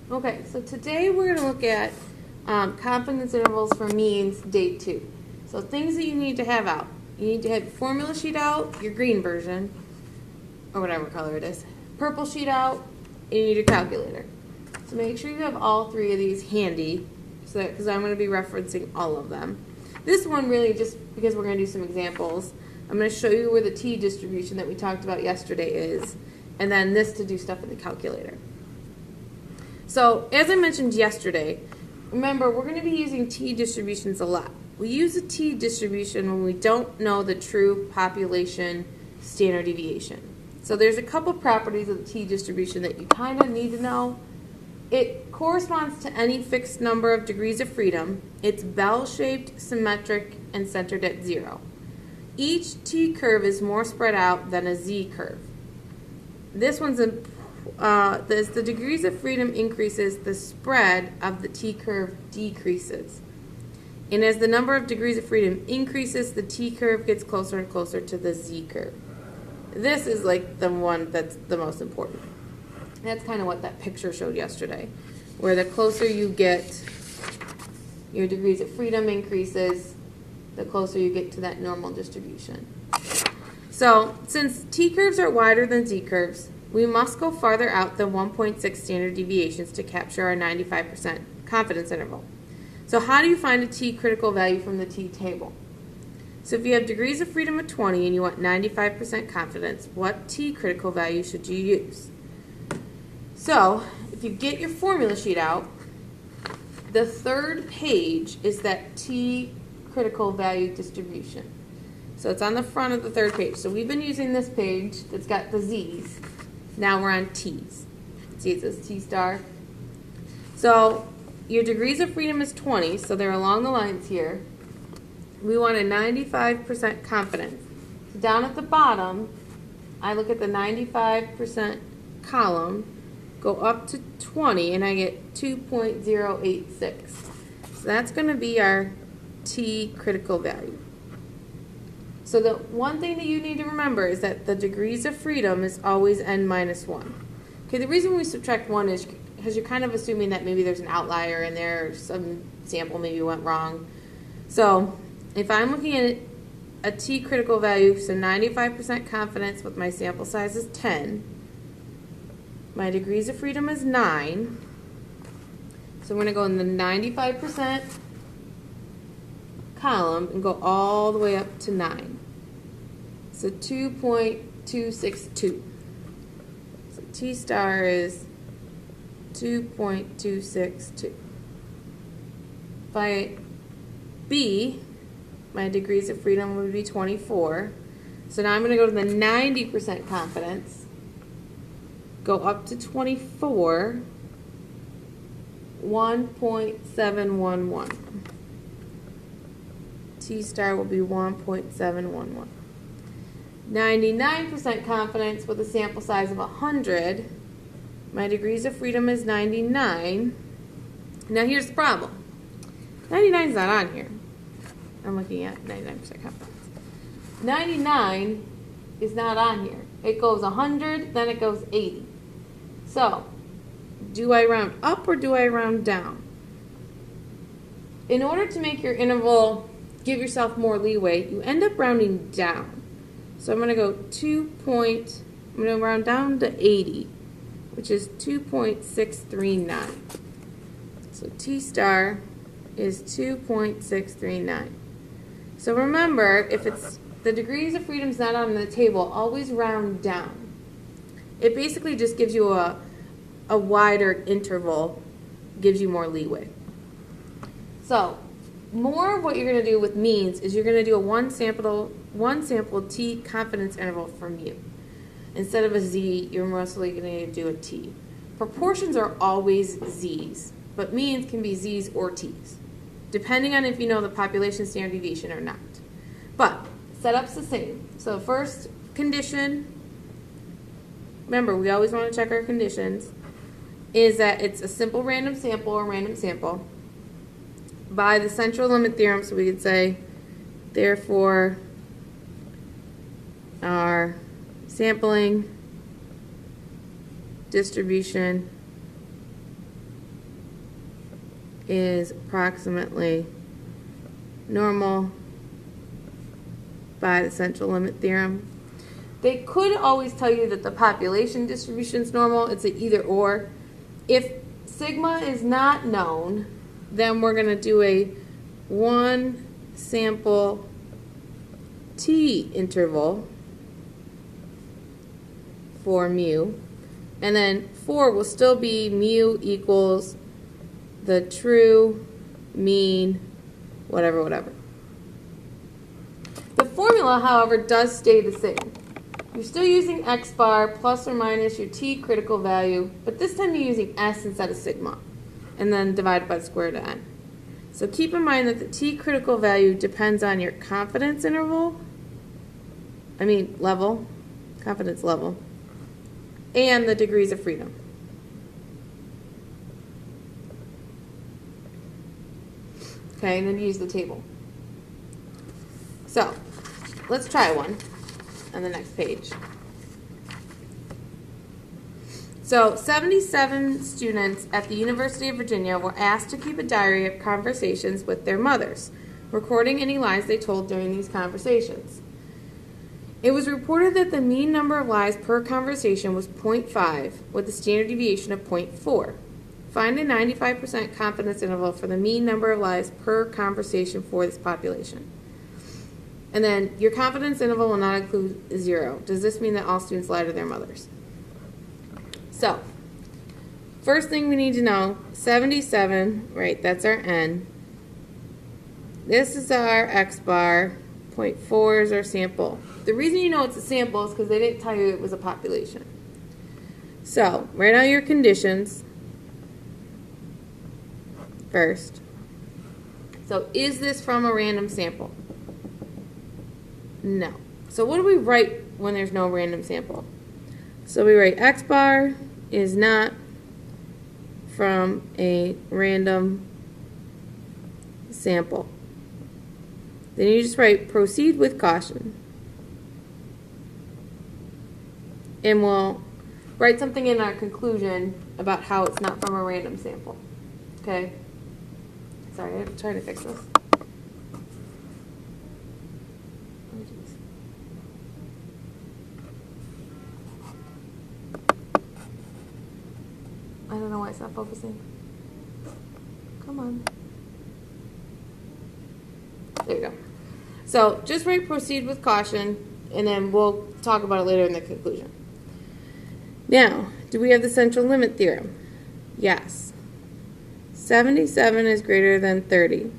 Okay, so today we're going to look at confidence intervals for means, day 2. So things that you need to have out. You need to have your formula sheet out, your green version, or whatever color it is, purple sheet out, and you need your calculator. So make sure you have all 3 of these handy, so because I'm going to be referencing all of them. This one really just because we're going to do some examples. I'm going to show you where the t distribution that we talked about yesterday is, and then this to do stuff in the calculator. So, as I mentioned yesterday, remember, we're going to be using t distributions a lot. We use a t distribution when we don't know the true population standard deviation. So there's a couple properties of the t distribution that you kind of need to know. It corresponds to any fixed number of degrees of freedom. It's bell-shaped, symmetric, and centered at 0. Each t curve is more spread out than a z curve. This one's as the degrees of freedom increases, the spread of the t curve decreases. And as the number of degrees of freedom increases, the t curve gets closer and closer to the z curve. This is like the one that's the most important. That's kind of what that picture showed yesterday, where the closer you get, your degrees of freedom increases, the closer you get to that normal distribution. So, since t curves are wider than z curves, we must go farther out than 1.6 standard deviations to capture our 95% confidence interval. So how do you find a t critical value from the t table? So if you have degrees of freedom of 20 and you want 95% confidence, what t critical value should you use? So if you get your formula sheet out, the third page is that t critical value distribution. So it's on the front of the third page. So we've been using this page that's got the z's. Now we're on t's. See, it says t star. So your degrees of freedom is 20, so they're along the lines here. We want a 95% confidence. So down at the bottom, I look at the 95% column, go up to 20, and I get 2.086. So that's going to be our t critical value. So the one thing that you need to remember is that the degrees of freedom is always n minus 1. Okay, the reason we subtract 1 is because you're kind of assuming that maybe there's an outlier in there, or some sample maybe went wrong. So if I'm looking at a t critical value, so 95% confidence with my sample size is 10, my degrees of freedom is 9, so I'm going to go in the 95% column and go all the way up to 9. So 2.262. So t star is 2.262. By B, my degrees of freedom would be 24. So now I'm going to go to the 90% confidence, go up to 24, 1.711. T star will be 1.711. 99% confidence with a sample size of 100. My degrees of freedom is 99. Now here's the problem. 99 is not on here. I'm looking at 99% confidence. 99 is not on here. It goes 100, then it goes 80. So, do I round up or do I round down? In order to make your interval give yourself more leeway, you end up rounding down. So I'm going to go I'm going to round down to 80, which is 2.639. So T star is 2.639. So remember, if it's the degrees of freedom is not on the table, always round down. It basically just gives you a wider interval, gives you more leeway. So more of what you're going to do with means is you're going to do a one sample t confidence interval for mu. Instead of a z, you're mostly going to do a t. Proportions are always z's, but means can be z's or t's, depending on if you know the population standard deviation or not. But setup's the same. So first condition, remember we always want to check our conditions, is that it's a simple random sample or random sample by the central limit theorem. So we could say, therefore, our sampling distribution is approximately normal by the central limit theorem. They could always tell you that the population distribution is normal. It's an either or. If sigma is not known, then we're going to do a one sample t interval for mu. And then 4 will still be mu equals the true mean, whatever, whatever. The formula, however, does stay the same. You're still using x bar plus or minus your t critical value, but this time you're using s instead of sigma, and then divided by the square root of n. So keep in mind that the t critical value depends on your confidence interval, confidence level, and the degrees of freedom. Okay, and then use the table. So, let's try one on the next page. So, 77 students at the University of Virginia were asked to keep a diary of conversations with their mothers, recording any lies they told during these conversations. It was reported that the mean number of lies per conversation was 0.5, with a standard deviation of 0.4. Find a 95% confidence interval for the mean number of lies per conversation for this population. And then your confidence interval will not include 0. Does this mean that all students lie to their mothers? So, first thing we need to know, 77, right, that's our n. This is our x bar, 0.4 is our sample. The reason you know it's a sample is because they didn't tell you it was a population. So, write out your conditions first. So, is this from a random sample? No. So, what do we write when there's no random sample? So, we write x bar is not from a random sample. Then you just write proceed with caution. And we'll write something in our conclusion about how it's not from a random sample. Okay? Sorry, I'm trying to fix this. I don't know why it's not focusing. Come on. There you go. So just write proceed with caution, and then we'll talk about it later in the conclusion. Now, do we have the central limit theorem? Yes. 77 is greater than 30.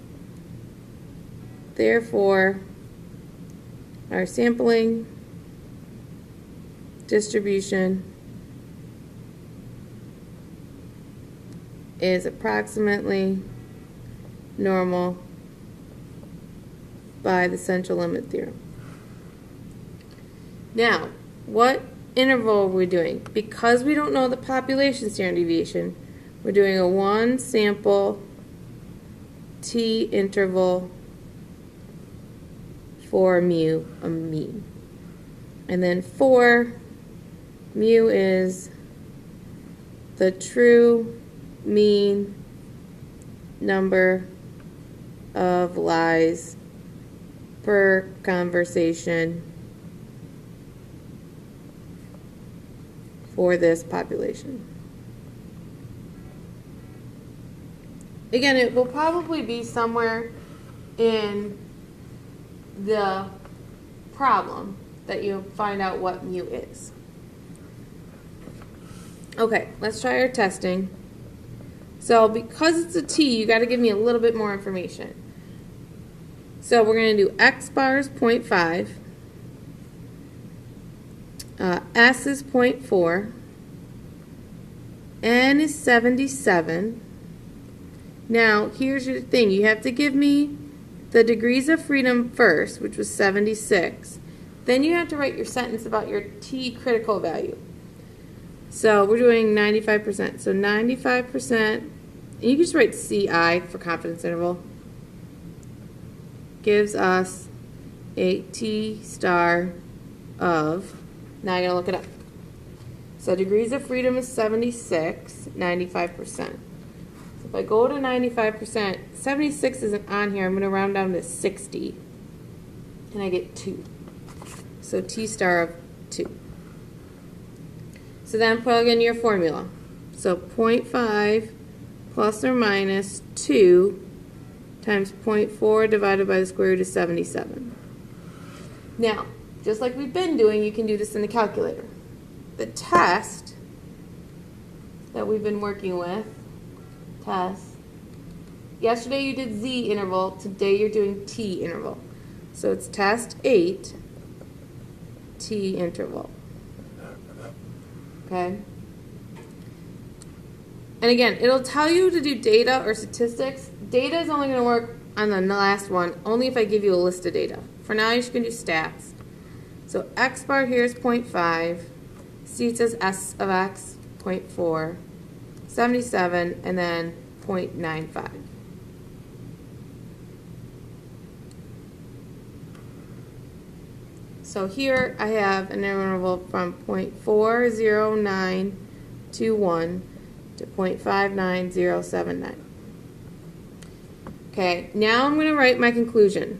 Therefore, our sampling distribution is approximately normal by the central limit theorem. Now, what interval are we doing? Because we don't know the population standard deviation, we're doing a one sample t interval for mu, a mean. And then 4, mu is the true mean number of lies per conversation for this population. Again, it will probably be somewhere in the problem that you find out what mu is. Okay, let's try our testing. So because it's a t, you got to give me a little bit more information. So we're going to do x bar is 0.5, s is 0.4, n is 77. Now, here's your thing. You have to give me the degrees of freedom first, which was 76. Then you have to write your sentence about your t critical value. So we're doing 95%. So 95%, and you can just write CI for confidence interval, gives us a t star of, now I gotta look it up. So degrees of freedom is 76, 95%. So if I go to 95%, 76 isn't on here. I'm going to round down to 60. And I get 2. So T star of 2. So then plug in your formula. So 0.5 plus or minus 2 times 0.4 divided by the square root of 77. Now, just like we've been doing, you can do this in the calculator. The test that we've been working with, yesterday you did Z interval, today you're doing T interval. So it's test 8, T interval. Okay? And again, it'll tell you to do data or statistics. Data is only going to work on the last one, only if I give you a list of data. For now, you're just going to do stats. So X bar here is 0.5. C says S of X, 0.4. 77, and then 0.95. So here I have an interval from 0.40921 to 0.59079. Okay, now I'm going to write my conclusion.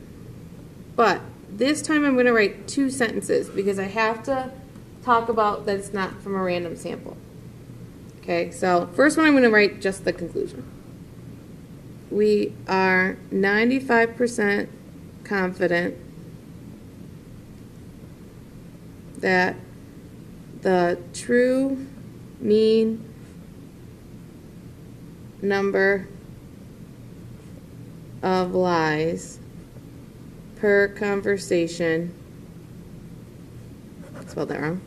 But this time I'm going to write 2 sentences because I have to talk about that it's not from a random sample. Okay, so first one I'm going to write just the conclusion. We are 95% confident that the true mean number of lies per conversation, I spelled that wrong,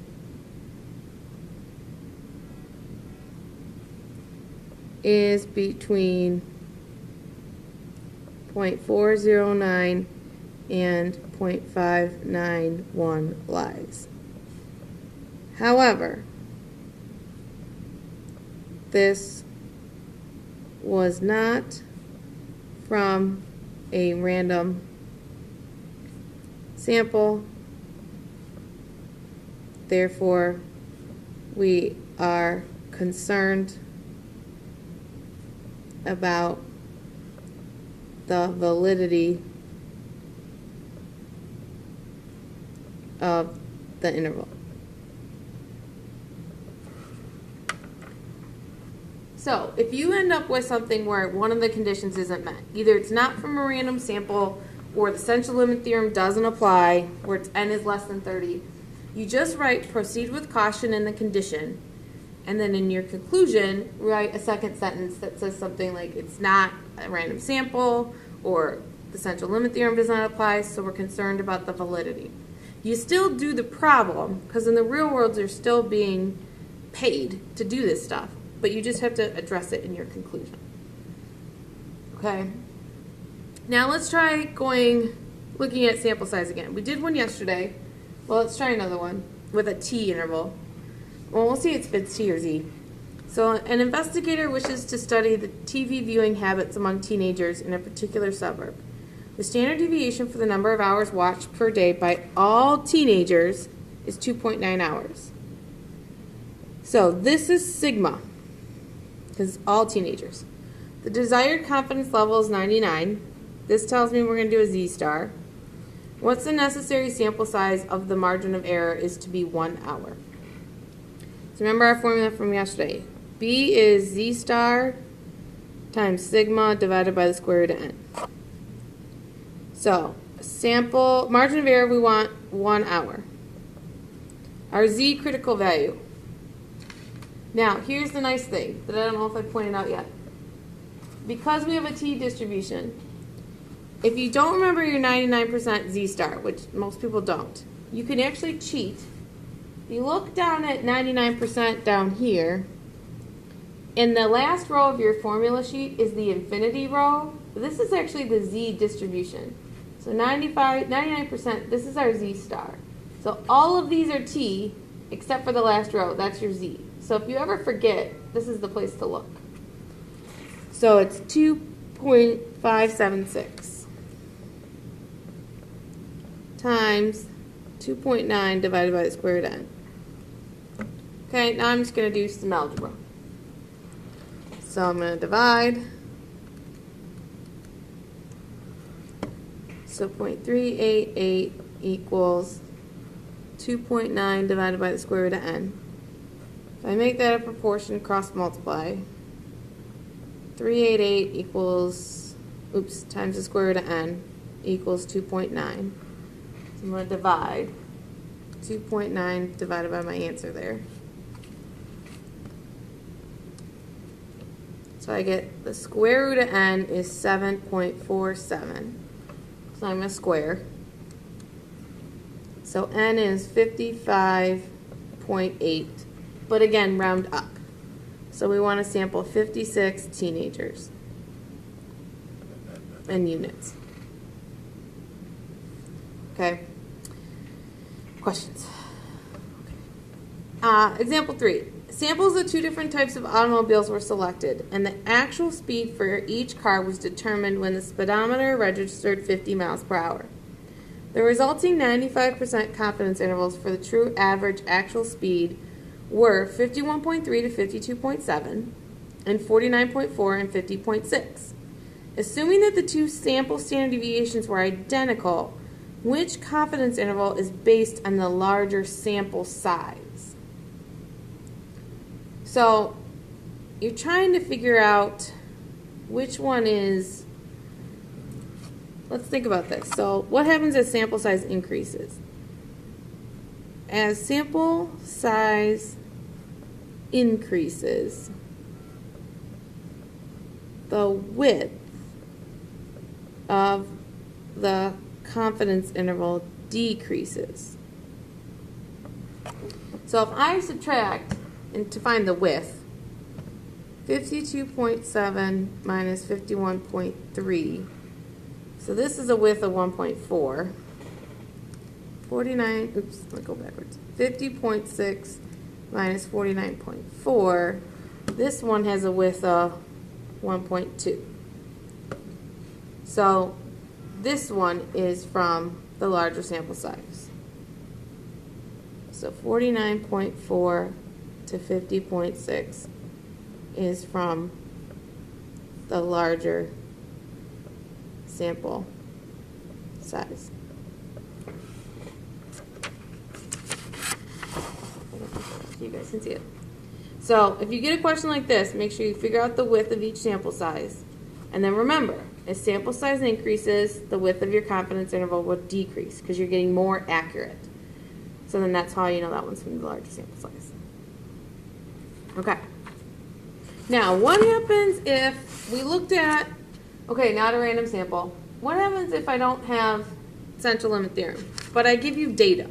is between 0.409 and 0.591 lies. However, this was not from a random sample. Therefore, we are concerned about the validity of the interval. So, if you end up with something where one of the conditions isn't met, either it's not from a random sample or the central limit theorem doesn't apply, where its n is less than 30, you just write proceed with caution in the condition, and then in your conclusion, write a second sentence that says something like it's not a random sample or the central limit theorem does not apply, so we're concerned about the validity. You still do the problem, because in the real world you're still being paid to do this stuff, but you just have to address it in your conclusion. Okay? Now let's try looking at sample size again. We did one yesterday. Well, let's try another one with a T interval. Well, we'll see if it's T or Z. So an investigator wishes to study the TV viewing habits among teenagers in a particular suburb. The standard deviation for the number of hours watched per day by all teenagers is 2.9 hours. So this is sigma, because it's all teenagers. The desired confidence level is 99. This tells me we're going to do a Z star. What's the necessary sample size of the margin of error is to be 1 hour. So remember our formula from yesterday. B is Z star times sigma divided by the square root of n. So sample margin of error, we want 1 hour. Our Z critical value. Now here's the nice thing that I don't know if I pointed out yet. Because we have a T distribution, if you don't remember your 99% Z star, which most people don't, you can actually cheat. You look down at 99% down here, and the last row of your formula sheet is the infinity row. This is actually the Z distribution. So 99%, this is our Z star. So all of these are T, except for the last row. That's your Z. So if you ever forget, this is the place to look. So it's 2.576 times 2.9 divided by the square root of n. Okay, now I'm just going to do some algebra. So I'm going to divide. So 0.388 equals 2.9 divided by the square root of n. If I make that a proportion, cross multiply, 388 equals, times the square root of n equals 2.9. So I'm going to divide 2.9 divided by my answer there. So I get the square root of n is 7.47. So I'm going to square. So n is 55.8. But again, round up. So we want to sample 56 teenagers in units. Okay. Questions? Example 3. Samples of 2 different types of automobiles were selected, and the actual speed for each car was determined when the speedometer registered 50 miles per hour. The resulting 95% confidence intervals for the true average actual speed were 51.3 to 52.7, and 49.4 and 50.6. Assuming that the 2 sample standard deviations were identical, which confidence interval is based on the larger sample size? So you're trying to figure out which one is, let's think about this. So what happens as sample size increases? As sample size increases, the width of the confidence interval decreases. So if I subtract, and to find the width, 52.7 minus 51.3, so this is a width of 1.4. 49, let me go backwards. 50.6 minus 49.4, this one has a width of 1.2. So this one is from the larger sample size. So 49.4 to 50.6 is from the larger sample size. You guys can see it. So if you get a question like this, make sure you figure out the width of each sample size. And then remember, as sample size increases, the width of your confidence interval will decrease because you're getting more accurate. So then that's how you know that one's from the larger sample size. Okay. Now, what happens if we looked at, okay, not a random sample. What happens if I don't have central limit theorem, but I give you data?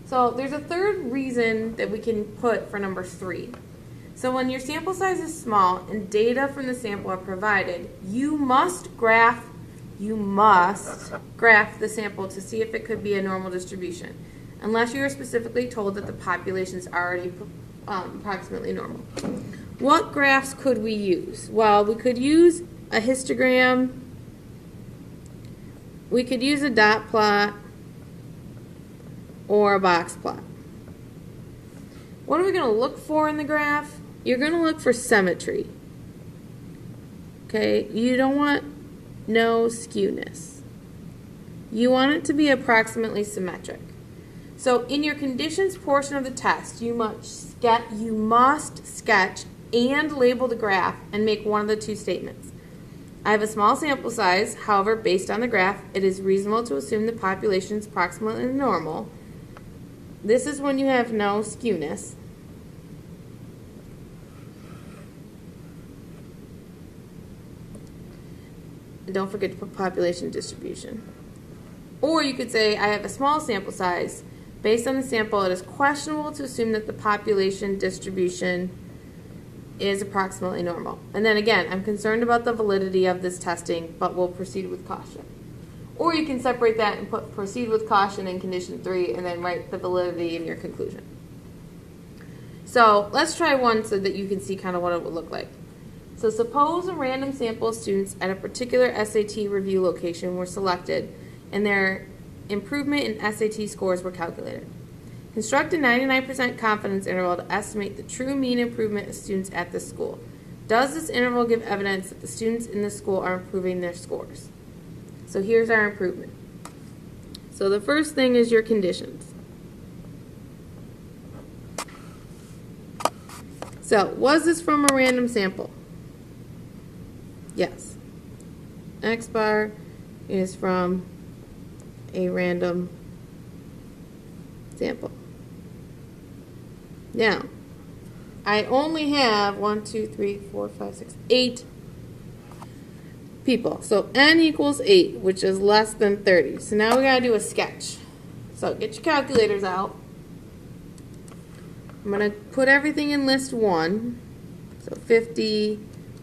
So there's a third reason that we can put for number 3. So when your sample size is small and data from the sample are provided, you must graph the sample to see if it could be a normal distribution, unless you are specifically told that the population is already approximately normal. What graphs could we use? Well, we could use a histogram, we could use a dot plot, or a box plot. What are we going to look for in the graph? You're going to look for symmetry. Okay, you don't want no skewness. You want it to be approximately symmetric. So in your conditions portion of the test, you must sketch and label the graph and make one of the 2 statements. I have a small sample size, however, based on the graph, it is reasonable to assume the population is approximately normal. This is when you have no skewness. And don't forget to put population distribution. Or you could say, I have a small sample size. Based on the sample, it is questionable to assume that the population distribution is approximately normal. And then again, I'm concerned about the validity of this testing, but we'll proceed with caution. Or you can separate that and put proceed with caution in condition 3 and then write the validity in your conclusion. So let's try one so that you can see kind of what it would look like. So suppose a random sample of students at a particular SAT review location were selected and their improvement in SAT scores were calculated. Construct a 99% confidence interval to estimate the true mean improvement of students at this school. Does this interval give evidence that the students in the school are improving their scores? So here's our improvement. So the first thing is your conditions. So was this from a random sample? Yes. X bar is from a random sample. Now, I only have 8 people. So n equals 8, which is less than 30. So now we gotta do a sketch. So get your calculators out. I'm gonna put everything in list 1. So 50,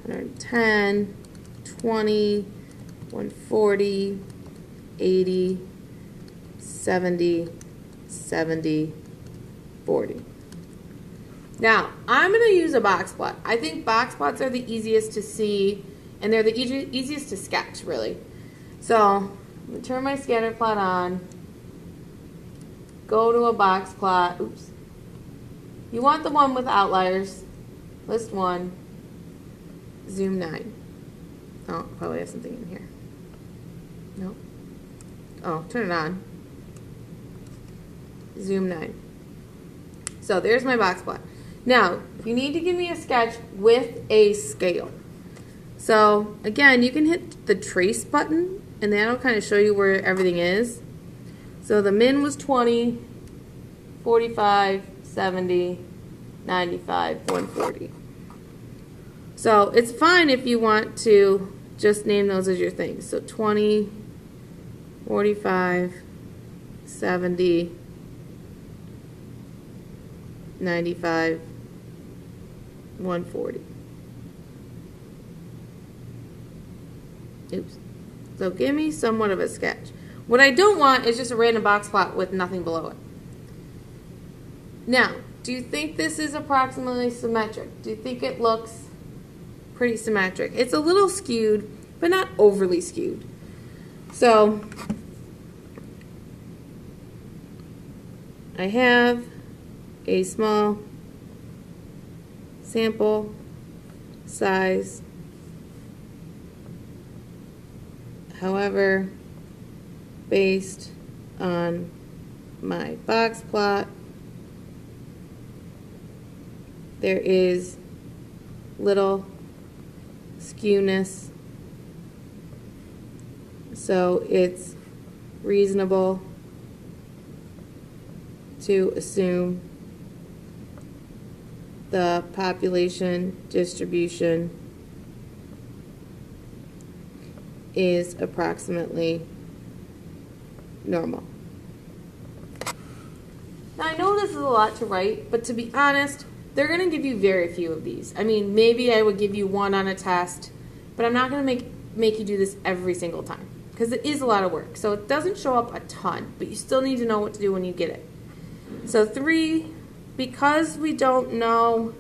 110, 20, 140, 80, 70, 70, 40. Now, I'm going to use a box plot. I think box plots are the easiest to see, and they're the easiest to sketch, really. So, I'm going to turn my scatter plot on, go to a box plot. Oops. You want the one with outliers. List 1, zoom 9. Oh, probably have something in here. No. Oh, turn it on. Zoom 9. So there's my box plot. Now, you need to give me a sketch with a scale. So again, you can hit the trace button and that'll kind of show you where everything is. So the min was 20, 45, 70, 95, 140. So it's fine if you want to just name those as your things. So 20, 45, 70, 95, 140. Oops. So give me somewhat of a sketch. What I don't want is just a random box plot with nothing below it. Now, do you think this is approximately symmetric? Do you think it looks pretty symmetric? It's a little skewed, but not overly skewed. So I have a small sample size. However, based on my box plot, there is little skewness, so it's reasonable to assume the population distribution is approximately normal. Now I know this is a lot to write, but to be honest, they're going to give you very few of these. I mean, maybe I would give you one on a test, but I'm not going to make you do this every single time because it is a lot of work. So it doesn't show up a ton, but you still need to know what to do when you get it. So 3, because we don't know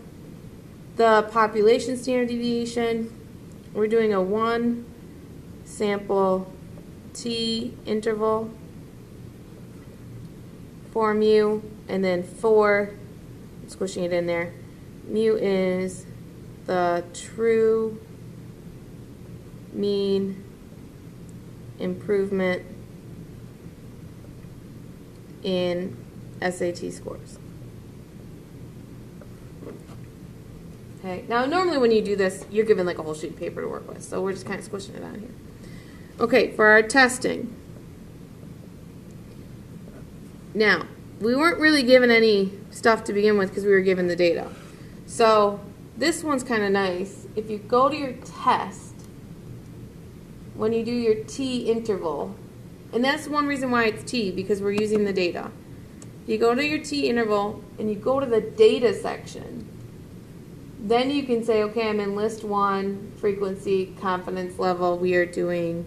the population standard deviation, we're doing a 1 sample t interval for mu, and then 4, I'm squishing it in there, mu is the true mean improvement in SAT scores. Okay, now normally when you do this, you're given like a whole sheet of paper to work with, so we're just kind of squishing it on here. Okay, for our testing. Now, we weren't really given any stuff to begin with because we were given the data. So this one's kind of nice. If you go to your test, when you do your t interval, and that's one reason why it's t, because we're using the data. You go to your t interval and you go to the data section, then you can say, okay, I'm in list 1, frequency, confidence level, we are doing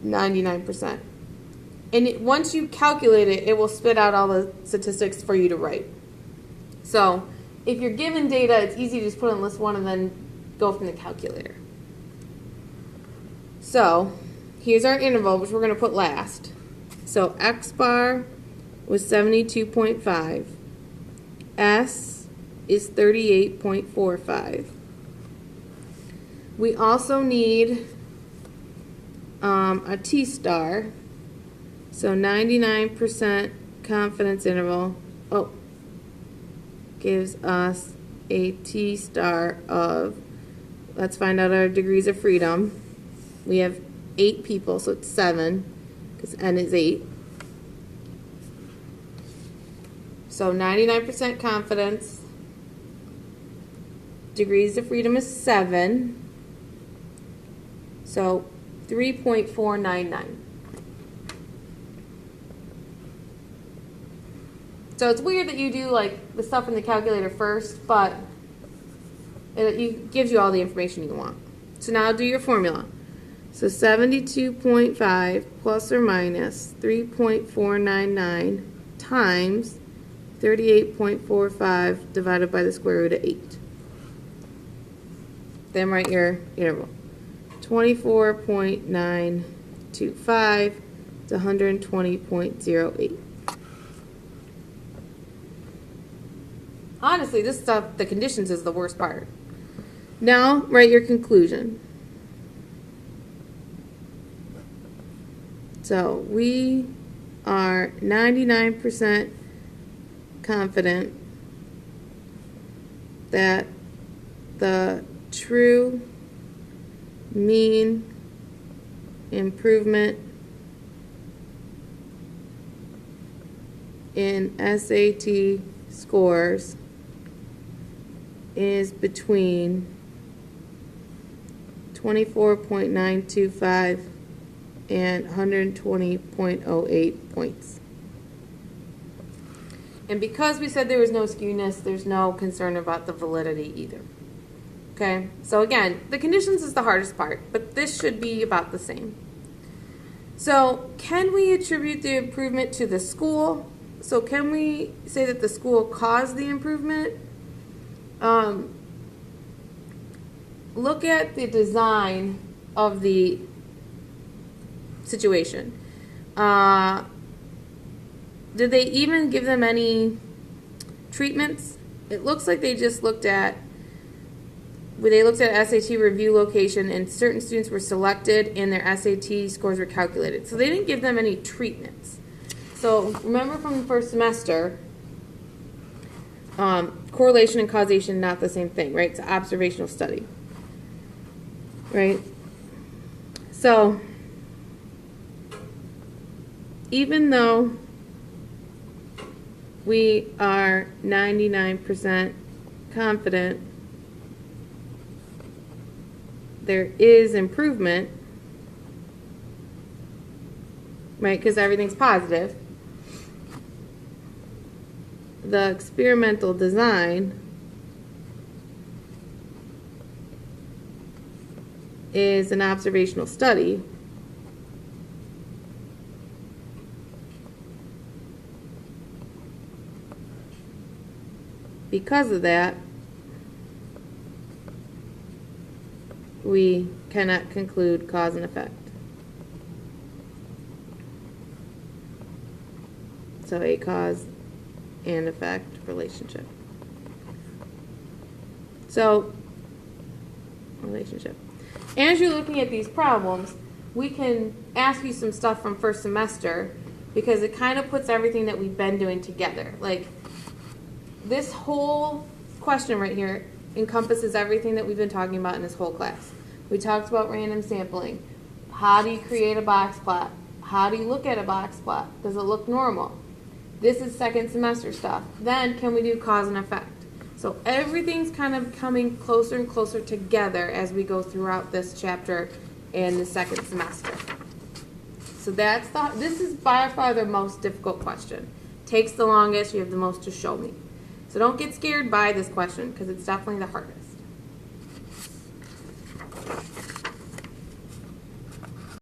99%. And once you calculate it, it will spit out all the statistics for you to write. So if you're given data, it's easy to just put in list 1 and then go from the calculator. So here's our interval, which we're going to put last. So X bar was 72.5. S is 38.45. We also need a T-star. So 99% confidence interval gives us a T-star of, let's find out our degrees of freedom. We have 8 people, so it's 7, because N is 8. So 99% confidence, degrees of freedom is 7, so 3.499. So it's weird that you do like the stuff in the calculator first, but it gives you all the information you want. So now do your formula. So 72.5 plus or minus 3.499 times 38.45 divided by the square root of 8. Then write your interval. 24.925 to 120.08. Honestly, this stuff, the conditions is the worst part. Now, write your conclusion. So, we are 99% confident that the true mean improvement in SAT scores is between 24.925 and 120.08 points. And because we said there was no skewness, there's no concern about the validity either. Okay, so again, the conditions is the hardest part, but this should be about the same. So can we attribute the improvement to the school? So can we say that the school caused the improvement? Look at the design of the situation. Did they even give them any treatments? It looks like they just looked at SAT review location, and certain students were selected and their SAT scores were calculated. So they didn't give them any treatments. So remember from the first semester, correlation and causation, not the same thing, right? It's an observational study, right? So even though we are 99% confident there is improvement, right, because everything's positive, the experimental design is an observational study. Because of that, we cannot conclude cause and effect. So a cause and effect relationship. So, relationship. As you're looking at these problems, we can ask you some stuff from first semester because it kind of puts everything that we've been doing together. Like, this whole question right here encompasses everything that we've been talking about in this whole class. We talked about random sampling. How do you create a box plot? How do you look at a box plot? Does it look normal? This is second semester stuff. Then can we do cause and effect? So everything's kind of coming closer and closer together as we go throughout this chapter in the second semester. So this is by far the most difficult question. Takes the longest, you have the most to show me. So don't get scared by this question because it's definitely the hardest.